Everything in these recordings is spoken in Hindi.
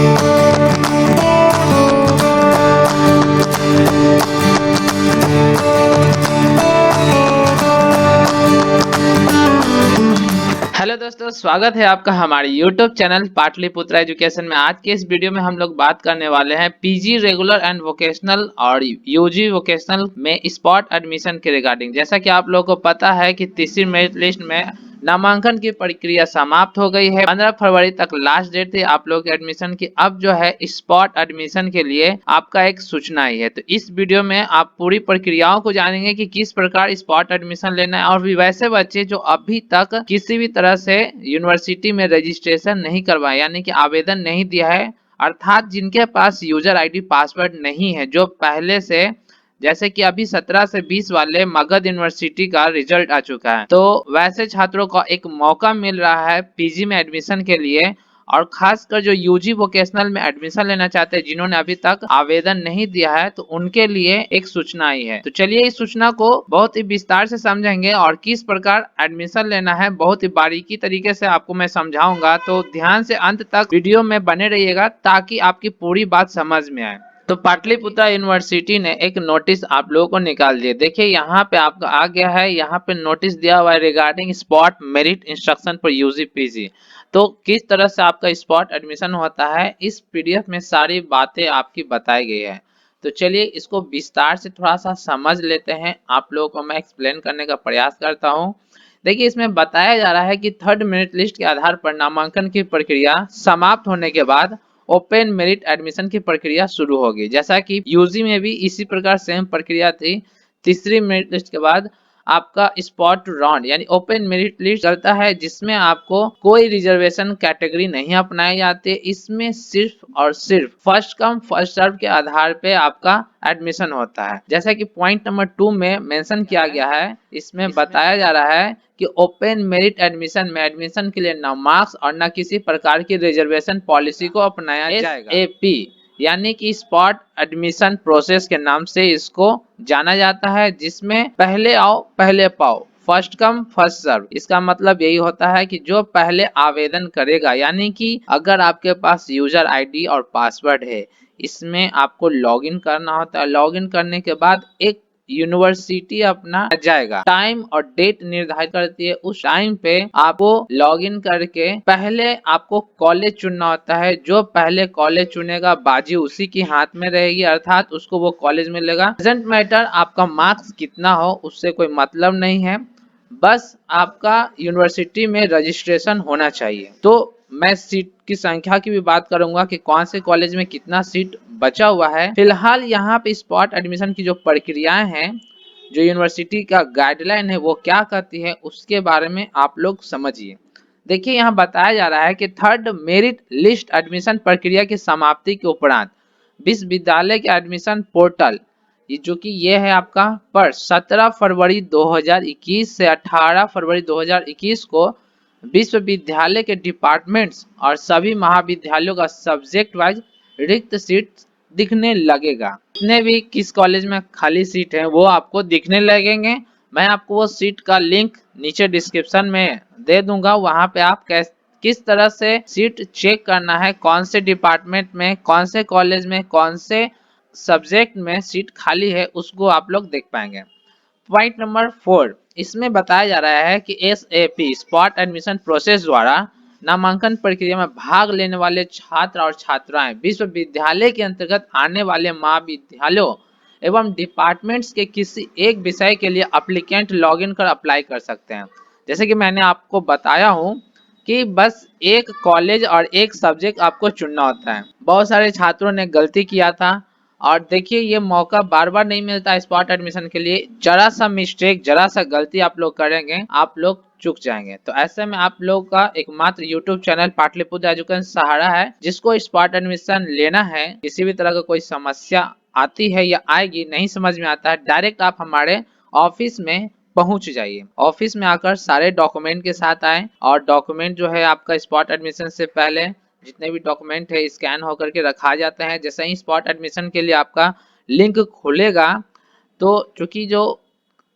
हेलो दोस्तों, स्वागत है आपका हमारे YouTube चैनल पाटलिपुत्रा एजुकेशन में। आज के इस वीडियो में हम लोग बात करने वाले हैं पीजी रेगुलर एंड वोकेशनल और यूजी वोकेशनल में स्पॉट एडमिशन के रिगार्डिंग। जैसा कि आप लोगों को पता है कि तीसरी मेरिट लिस्ट में नामांकन की प्रक्रिया समाप्त हो गई है। 15 फरवरी तक लास्ट डेट थी आप लोग के एडमिशन की। अब जो है स्पॉट एडमिशन के लिए आपका एक सूचना आई है। तो इस वीडियो में आप पूरी प्रक्रियाओं को जानेंगे कि किस प्रकार स्पॉट एडमिशन लेना है। और भी वैसे बच्चे जो अभी तक किसी भी तरह से यूनिवर्सिटी में रजिस्ट्रेशन नहीं करवाए, यानी कि आवेदन नहीं दिया है, अर्थात जिनके पास यूजर आईडी पासवर्ड नहीं है, जो पहले से, जैसे कि अभी 17 से 20 वाले मगध यूनिवर्सिटी का रिजल्ट आ चुका है, तो वैसे छात्रों को एक मौका मिल रहा है पीजी में एडमिशन के लिए। और खासकर जो यूजी वोकेशनल में एडमिशन लेना चाहते हैं, जिन्होंने अभी तक आवेदन नहीं दिया है, तो उनके लिए एक सूचना आई है। तो चलिए इस सूचना को बहुत ही विस्तार से समझेंगे और किस प्रकार एडमिशन लेना है बहुत ही बारीकी तरीके से आपको मैं समझाऊंगा। तो ध्यान से अंत तक वीडियो में बने रहिएगा ताकि आपकी पूरी बात समझ में आए। तो पाटलिपुत्रा यूनिवर्सिटी ने एक नोटिस आप लोगों को निकाल दिया। देखिए यहाँ पे आपका आ गया है, यहाँ पे नोटिस दिया हुआ है regarding spot merit instruction for UG PG. तो किस तरह से आपका स्पॉट एडमिशन होता है, इस पीडीएफ में सारी बातें आपकी बताई गई है। तो चलिए इसको विस्तार से थोड़ा सा समझ लेते हैं। आप लोगों को मैं एक्सप्लेन करने का प्रयास करता हूँ। देखिए इसमें बताया जा रहा है कि थर्ड मेरिट लिस्ट के आधार पर नामांकन की प्रक्रिया समाप्त होने के बाद ओपन मेरिट एडमिशन की प्रक्रिया शुरू होगी। जैसा कि यूजी में भी इसी प्रकार सेम प्रक्रिया थी। तीसरी मेरिट लिस्ट के बाद आपका स्पॉट राउंड यानी ओपन मेरिट लिस्ट चलता है, जिसमें आपको कोई रिजर्वेशन कैटेगरी नहीं अपनाई जाती। इसमें सिर्फ और सिर्फ फर्स्ट कम फर्स्ट सर्व के आधार पे आपका एडमिशन होता है। जैसा कि पॉइंट नंबर 2 में मेंशन किया गया है, इसमें बताया जा रहा है कि ओपन मेरिट एडमिशन में एडमिशन के लिए न मार्क्स और न किसी प्रकार की रिजर्वेशन पॉलिसी को अपनाया जाएगा। एपी यानी कि स्पॉट एडमिशन प्रोसेस के नाम से इसको जाना जाता है, जिसमें पहले आओ पहले पाओ, फर्स्ट कम फर्स्ट सर्व। इसका मतलब यही होता है कि जो पहले आवेदन करेगा, यानी कि अगर आपके पास यूजर आईडी और पासवर्ड है, इसमें आपको लॉगिन करना होता है। लॉगिन करने के बाद एक यूनिवर्सिटी अपना जाएगा, टाइम और डेट निर्धारित करती है। उस टाइम पे आपको लॉगिन करके पहले आपको कॉलेज चुनना होता है। जो पहले कॉलेज चुनेगा बाजी उसी की हाथ में रहेगी, अर्थात उसको वो कॉलेज मिलेगा। डजंट मैटर आपका मार्क्स कितना हो, उससे कोई मतलब नहीं है, बस आपका यूनिवर्सिटी में रजिस्ट्रेशन होना चाहिए। तो मैं सीट की संख्या की भी बात करूंगा कि कौन से कॉलेज में कितना सीट बचा हुआ है। फिलहाल यहाँ पे स्पॉट एडमिशन की जो प्रक्रियाएं हैं, जो यूनिवर्सिटी का गाइडलाइन है, वो क्या कहती है उसके बारे में आप लोग समझिए। देखिए यहाँ बताया जा रहा है कि थर्ड मेरिट लिस्ट एडमिशन प्रक्रिया की समाप्ति के उपरांत विश्वविद्यालय के एडमिशन पोर्टल, ये जो कि ये है आपका, पर 17 फरवरी 2021 से 18 फरवरी 2021 को विश्वविद्यालय के डिपार्टमेंट्स और सभी महाविद्यालयों का सब्जेक्ट वाइज रिक्त सीट दिखने लगेगा। जितने भी किस कॉलेज में खाली सीट है वो आपको दिखने लगेंगे। मैं आपको वो सीट का लिंक नीचे डिस्क्रिप्शन में दे दूंगा, वहां पे आप किस तरह से सीट चेक करना है, कौन से डिपार्टमेंट में, कौन से कॉलेज में, कौन से सब्जेक्ट में सीट खाली है, उसको आप लोग देख पाएंगे। पॉइंट नंबर 4, इसमें बताया जा रहा है कि एसएपी स्पॉट एडमिशन प्रोसेस द्वारा नामांकन प्रक्रिया में भाग लेने वाले छात्र और छात्राएं विश्वविद्यालय के अंतर्गत आने वाले महाविद्यालयों एवं डिपार्टमेंट्स के किसी एक विषय के लिए एप्लीकेंट लॉगिन कर अप्लाई कर सकते हैं। जैसे कि मैंने आपको बताया हूं कि बस एक कॉलेज और एक सब्जेक्ट आपको चुनना होता है। बहुत सारे छात्रों ने गलती किया था, और देखिए ये मौका बार बार नहीं मिलता स्पॉट एडमिशन के लिए। जरा सा मिस्टेक, जरा सा गलती आप लोग करेंगे, आप लोग चूक जाएंगे। तो ऐसे में आप लोग का एकमात्र यूट्यूब चैनल पाटलिपुत्र एजुकेशन सहारा है, जिसको स्पॉट एडमिशन लेना है। किसी भी तरह का कोई समस्या आती है या आएगी, नहीं समझ में आता है, डायरेक्ट आप हमारे ऑफिस में पहुंच जाइए। ऑफिस में आकर सारे डॉक्यूमेंट के साथ आए, और डॉक्यूमेंट जो है आपका स्पॉट एडमिशन से पहले जितने भी डॉक्यूमेंट है स्कैन होकर के रखा जाता है। जैसे ही स्पॉट एडमिशन के लिए आपका लिंक खुलेगा, तो चूंकि जो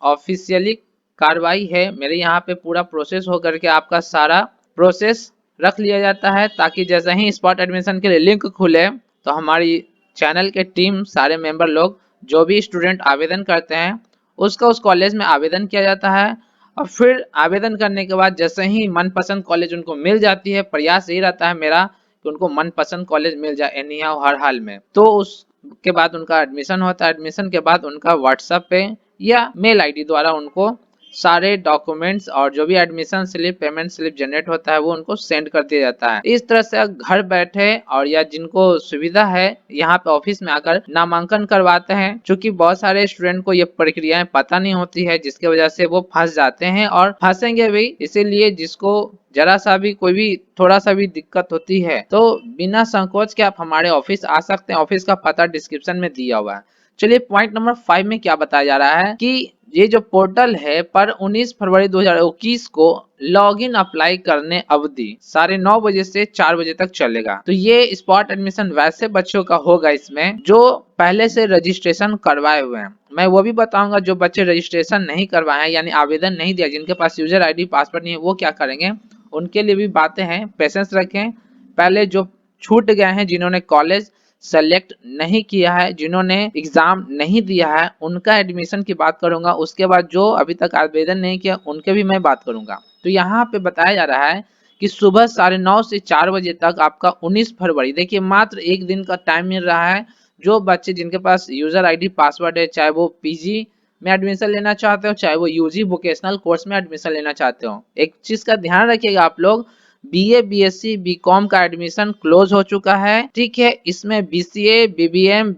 ऑफिशियली कार्रवाई है, मेरे यहाँ पे पूरा प्रोसेस होकर के आपका सारा प्रोसेस रख लिया जाता है, ताकि जैसे ही स्पॉट एडमिशन के लिए लिंक खुले तो हमारी चैनल के टीम सारे मेंबर लोग जो भी स्टूडेंट आवेदन करते हैं उसका उस कॉलेज में आवेदन किया जाता है। और फिर आवेदन करने के बाद जैसे ही मनपसंद कॉलेज उनको मिल जाती है, प्रयास यही रहता है मेरा कि उनको मनपसंद कॉलेज मिल जाए एनी हाउ हर हाल में, तो उसके बाद उनका एडमिशन होता है। एडमिशन के बाद उनका व्हाट्सएप पे या मेल आईडी द्वारा उनको सारे डॉक्यूमेंट्स और जो भी admission slip payment slip generate होता है वो उनको सेंड कर दिया जाता है। इस तरह से घर बैठे और या जिनको सुविधा है यहाँ पे ऑफिस में आकर नामांकन करवाते हैं। क्योंकि बहुत सारे स्टूडेंट को ये प्रक्रियाएं पता नहीं होती है, जिसकी वजह से वो फंस जाते हैं और फंसेंगे भी। इसीलिए जिसको जरा सा भी कोई भी थोड़ा सा भी दिक्कत होती है तो बिना संकोच के आप हमारे ऑफिस आ सकते हैं। ऑफिस का पता डिस्क्रिप्शन में दिया हुआ है। चलिए पॉइंट नंबर 5 में क्या बताया जा रहा है कि ये जो पोर्टल है पर 19 फरवरी 2021 को लॉगिन अप्लाई करने अवधि 9:30 बजे से 4 बजे तक चलेगा। तो ये स्पॉट एडमिशन वैसे बच्चों का होगा इसमें जो पहले से रजिस्ट्रेशन करवाए हुए हैं। मैं वो भी बताऊंगा जो बच्चे रजिस्ट्रेशन नहीं करवाए हैं यानी आवेदन नहीं दिया, जिनके पास यूजर आईडी पासवर्ड नहीं है, वो क्या करेंगे उनके लिए भी बातें हैं, पेशेंस रखें। पहले जो छूट गए हैं, जिन्होंने कॉलेज सेलेक्ट नहीं किया है, जिन्होंने एग्जाम नहीं दिया है, उनका एडमिशन की बात करूंगा। उसके बाद जो अभी तक आवेदन नहीं किया उनके भी मैं बात करूंगा। तो यहाँ पे बताया जा रहा है कि सुबह 9:30 से 4 बजे तक आपका 19 फरवरी, देखिए मात्र एक दिन का टाइम मिल रहा है। जो बच्चे जिनके पास यूजर आईडी पासवर्ड है, चाहे वो पीजी में एडमिशन लेना चाहते हो चाहे वो यूजी वोकेशनल कोर्स में एडमिशन लेना चाहते हो, एक चीज का ध्यान रखिएगा आप लोग, बीए बीएससी बीकॉम का एडमिशन क्लोज हो चुका है। ठीक है, इसमें बीसीए बीबीएम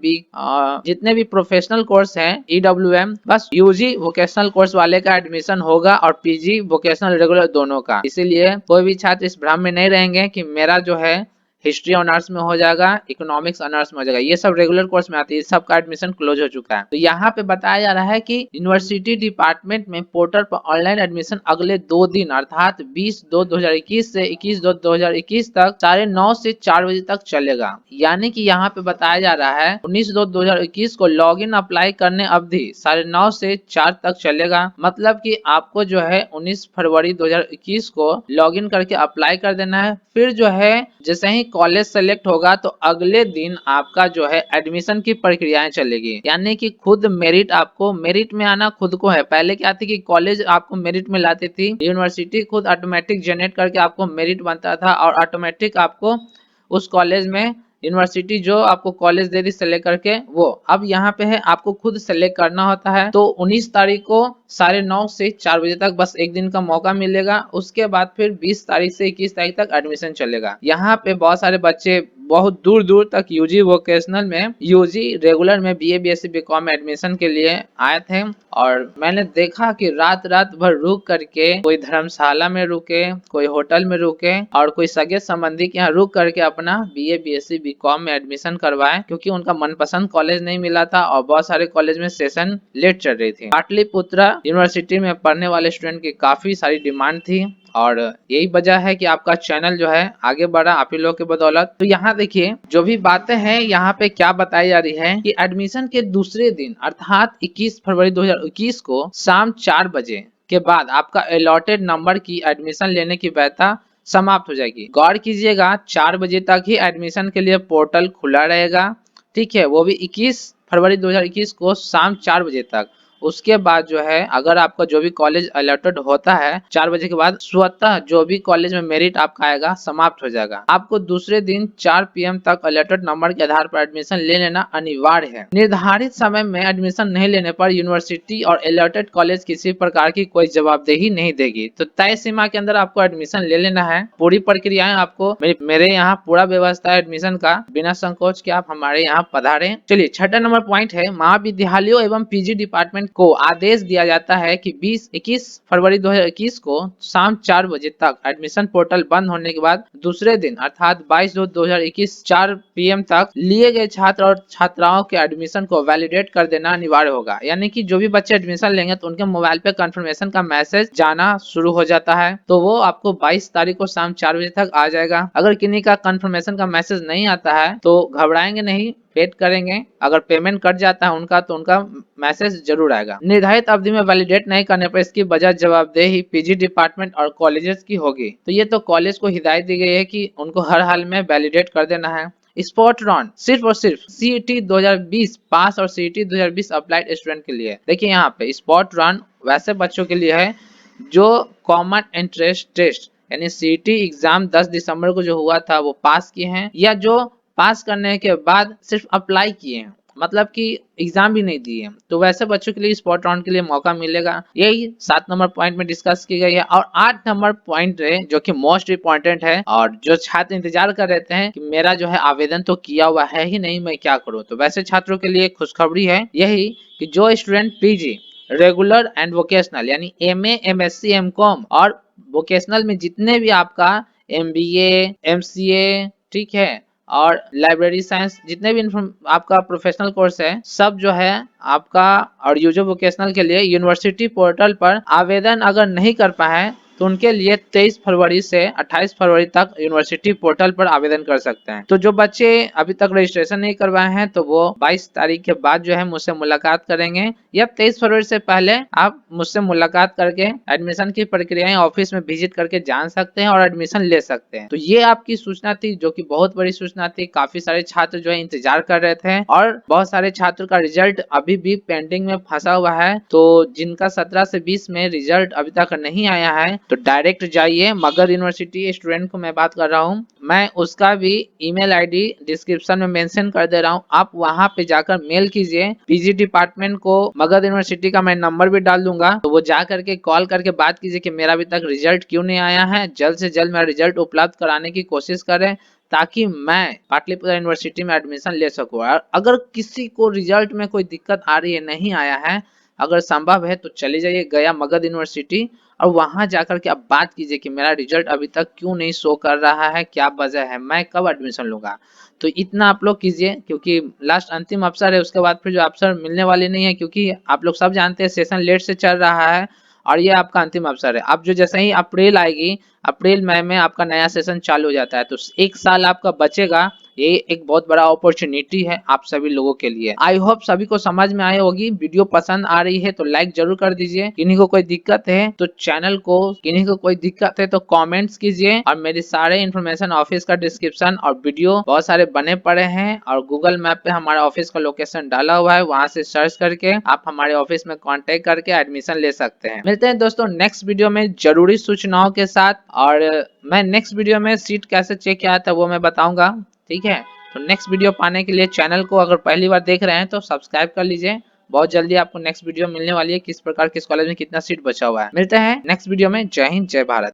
जितने भी प्रोफेशनल कोर्स हैं ईडब्ल्यूएम, बस यूजी वोकेशनल कोर्स वाले का एडमिशन होगा और पीजी वोकेशनल रेगुलर दोनों का। इसीलिए कोई भी छात्र इस भ्रम में नहीं रहेंगे कि मेरा जो है हिस्ट्री ऑनर्स में हो जाएगा, इकोनॉमिक्स ऑनर्स में हो जाएगा, ये सब रेगुलर कोर्स में आती है, सबका एडमिशन क्लोज हो चुका है। तो यहाँ पे बताया जा रहा है कि यूनिवर्सिटी डिपार्टमेंट में पोर्टल पर ऑनलाइन एडमिशन अगले 2 दिन अर्थात 20/2/2021 से 21/2/2021 तक 9:30 से 4 बजे तक चलेगा। यानी कि यहाँ पे बताया जा रहा है 19/2/2021 को लॉग इन अप्लाई करने अवधि 9:30 से 4 तक चलेगा। मतलब कि आपको जो है 19 फरवरी 2021 को लॉग इन करके अप्लाई कर देना है। फिर जो है जैसे ही कॉलेज सेलेक्ट होगा तो अगले दिन आपका जो है एडमिशन की प्रक्रियाएं चलेगी। यानी कि खुद मेरिट, आपको मेरिट में आना खुद को है। पहले क्या थी कि कॉलेज आपको मेरिट में लाती थी, यूनिवर्सिटी खुद ऑटोमेटिक जनरेट करके आपको मेरिट बनता था और ऑटोमेटिक आपको उस कॉलेज में यूनिवर्सिटी जो आपको कॉलेज दे दी सेलेक्ट करके वो। अब यहाँ पे है आपको खुद सेलेक्ट करना होता है। तो 19 तारीख को 9:30 से 4 बजे तक बस एक दिन का मौका मिलेगा। उसके बाद फिर 20 तारीख से 21 तारीख तक एडमिशन चलेगा। यहाँ पे बहुत सारे बच्चे बहुत दूर दूर तक यूजी वोकेशनल में, यूजी रेगुलर में, बीए बीएससी बीकॉम में एडमिशन के लिए आए थे और मैंने देखा कि रात रात भर रुक करके कोई धर्मशाला में रुके, कोई होटल में रुके और कोई सगे संबंधी के यहाँ रुक करके अपना बीए बीएससी बीकॉम में एडमिशन करवाए, क्योंकि उनका मनपसंद कॉलेज नहीं मिला था और बहुत सारे कॉलेज में सेशन लेट चल रही थी। पाटलिपुत्रा यूनिवर्सिटी में पढ़ने वाले स्टूडेंट की काफी सारी डिमांड थी और यही वजह है कि आपका चैनल जो है आगे बढ़ा आप ही लोग के बदौलत। तो यहाँ देखिए जो भी बातें हैं यहाँ पे क्या बताई जा रही है कि एडमिशन के दूसरे दिन अर्थात 21 फरवरी 2021 को शाम 4 बजे के बाद आपका अलॉटेड नंबर की एडमिशन लेने की वैधता समाप्त हो जाएगी। गौर कीजिएगा 4 बजे तक ही एडमिशन के लिए पोर्टल खुला रहेगा। ठीक है, वो भी 21 फरवरी 2021 को शाम 4 बजे तक। उसके बाद जो है अगर आपका जो भी कॉलेज अलॉटेड होता है 4 बजे के बाद, स्वतः जो भी कॉलेज में मेरिट आपका आएगा समाप्त हो जाएगा। आपको दूसरे दिन 4 PM तक अलॉटेड नंबर के आधार पर एडमिशन ले लेना अनिवार्य है। निर्धारित समय में एडमिशन नहीं लेने पर यूनिवर्सिटी और अलॉटेड कॉलेज किसी प्रकार की कोई जवाबदेही नहीं देगी। तो तय सीमा के अंदर आपको एडमिशन ले लेना है। पूरी प्रक्रियाएं आपको मेरे यहाँ पूरा व्यवस्था है एडमिशन का, बिना संकोच के आप हमारे यहाँ पधारें। चलिए 6वां नंबर पॉइंट है, महाविद्यालयों एवं पीजी डिपार्टमेंट को आदेश दिया जाता है कि 21 फरवरी 2021 को शाम 4 बजे तक एडमिशन पोर्टल बंद होने के बाद दूसरे दिन अर्थात 22/2/2021 4 PM तक लिए गए छात्र और छात्राओं के एडमिशन को वैलिडेट कर देना अनिवार्य होगा। यानी कि जो भी बच्चे एडमिशन लेंगे तो उनके मोबाइल पे कंफर्मेशन का मैसेज जाना शुरू हो जाता है। तो वो आपको 22 तारीख को शाम 4 बजे तक आ जाएगा। अगर किन्हीं का कंफर्मेशन का मैसेज नहीं आता है तो घबराएंगे नहीं, पेड करेंगे। अगर पेमेंट कट जाता है उनका तो उनका मैसेज जरूर आएगा। निर्धारित अवधि में वैलिडेट नहीं करने पर इसकी वजह जवाबदेही पीजी डिपार्टमेंट और कॉलेजेस की होगी। तो ये तो कॉलेज को हिदायत दी गई है कि उनको हर हाल में वैलिडेट कर देना है। स्पॉट रन सिर्फ और सिर्फ सीईटी 2020 पास और सीईटी 2020 अप्लाइड स्टूडेंट के लिए। देखिए यहाँ पे स्पॉट रन वैसे बच्चों के लिए है जो कॉमन एंट्रेंस टेस्ट यानी सीईटी एग्जाम 10 दिसंबर को जो हुआ था वो पास किए हैं, या जो पास करने के बाद सिर्फ अप्लाई किए हैं, मतलब कि एग्जाम भी नहीं दिए। तो वैसे बच्चों के लिए स्पॉट राउंड के लिए मौका मिलेगा। यही 7 नंबर पॉइंट में डिस्कस की गई है। और 8 नंबर पॉइंट है जो कि मोस्ट इंपॉर्टेंट है और जो छात्र इंतजार कर रहे हैं कि मेरा जो है आवेदन तो किया हुआ है ही नहीं, मैं क्या करूं। तो वैसे छात्रों के लिए खुशखबरी है यही कि जो student PG regular and vocational यानी एमए एमएससी एमकॉम और वोकेशनल में जितने भी आपका एमबीए एमसीए ठीक है और लाइब्रेरी साइंस जितने भी आपका प्रोफेशनल कोर्स है सब जो है आपका और यूजो वोकेशनल के लिए यूनिवर्सिटी पोर्टल पर आवेदन अगर नहीं कर पाए तो उनके लिए 23 फरवरी से 28 फरवरी तक यूनिवर्सिटी पोर्टल पर आवेदन कर सकते हैं। तो जो बच्चे अभी तक रजिस्ट्रेशन नहीं करवाए हैं तो वो 22 तारीख के बाद जो है मुझसे मुलाकात करेंगे, या 23 फरवरी से पहले आप मुझसे मुलाकात करके एडमिशन की प्रक्रियाएं ऑफिस में विजिट करके जान सकते हैं और एडमिशन ले सकते हैं। तो ये आपकी सूचना थी जो कि बहुत बड़ी सूचना थी। काफी सारे छात्र जो है इंतजार कर रहे थे और बहुत सारे छात्रों का रिजल्ट अभी भी पेंडिंग में फंसा हुआ है। तो जिनका 17 से 20 में रिजल्ट अभी तक नहीं आया है तो डायरेक्ट जाइए। मगध यूनिवर्सिटी स्टूडेंट को मैं बात कर रहा हूँ, मैं उसका भी ईमेल आईडी डिस्क्रिप्शन में मेंशन कर दे रहा हूँ। आप वहां पे जाकर मेल कीजिए पीजी डिपार्टमेंट को। मगध यूनिवर्सिटी का मैं नंबर भी डाल दूंगा, तो वो जा करके कॉल करके बात कीजिए कि मेरा अभी तक रिजल्ट क्यों नहीं आया है, जल्द से जल्द मेरा रिजल्ट उपलब्ध कराने की कोशिश करें ताकि मैं पाटलिपुत्र यूनिवर्सिटी में एडमिशन ले सकूं। अगर किसी को रिजल्ट में कोई दिक्कत आ रही है, नहीं आया है, अगर संभव है तो चले जाइए गया मगध यूनिवर्सिटी और वहां जाकर के आप बात कीजिए कि मेरा रिजल्ट अभी तक क्यों नहीं शो कर रहा है, क्या वजह है, मैं कब एडमिशन लूंगा। तो इतना आप लोग कीजिए क्योंकि लास्ट अंतिम अवसर है, उसके बाद फिर जो अवसर मिलने वाली नहीं है, क्योंकि आप लोग सब जानते हैं सेशन लेट से चल रहा है और ये आपका अंतिम अवसर है। अब जो जैसे ही अप्रैल आएगी, अप्रैल मई में आपका नया सेशन चालू हो जाता है, तो एक साल आपका बचेगा। ये एक बहुत बड़ा अपॉर्चुनिटी है आप सभी लोगों के लिए। आई होप सभी को समझ में आई होगी। वीडियो पसंद आ रही है तो लाइक जरूर कर दीजिए। किन्हीं को कोई दिक्कत है तो चैनल को, किन्हीं को कोई दिक्कत है तो कमेंट्स कीजिए। और मेरी सारे इन्फॉर्मेशन ऑफिस का डिस्क्रिप्शन और वीडियो बहुत सारे बने पड़े हैं और गूगल मैप पे हमारा ऑफिस का लोकेशन डाला हुआ है, वहां से सर्च करके आप हमारे ऑफिस में कांटेक्ट करके एडमिशन ले सकते हैं। मिलते हैं दोस्तों नेक्स्ट वीडियो में जरूरी सूचनाओं के साथ, और मैं नेक्स्ट वीडियो में सीट कैसे चेक किया था वो मैं बताऊंगा। ठीक है, तो नेक्स्ट वीडियो पाने के लिए चैनल को अगर पहली बार देख रहे हैं तो सब्सक्राइब कर लीजिए। बहुत जल्दी आपको नेक्स्ट वीडियो मिलने वाली है, किस प्रकार किस कॉलेज में कितना सीट बचा हुआ है। मिलते हैं नेक्स्ट वीडियो में। जय हिंद जय भारत।